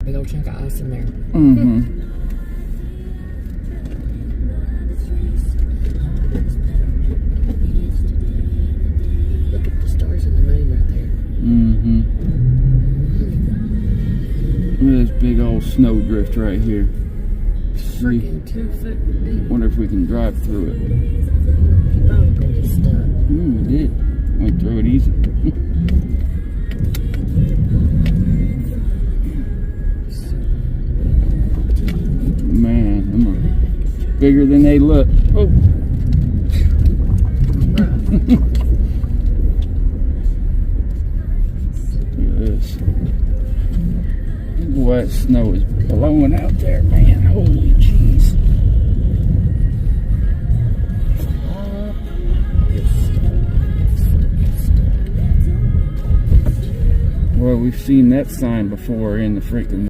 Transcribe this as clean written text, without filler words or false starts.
big old chunk of ice in there. Mm-hmm. Look at the stars and the moon right there. Mm-hmm. Look at this big old snowdrift right here. Freaking 2 foot deep. Wonder if we can drive through it. You both gonna get stuck. We did. Went through it easy. Man, them are bigger than they look. Oh. Look at this. Boy, that snow is blowing out there, man. Holy jeez. Well, we've seen that sign before in the freaking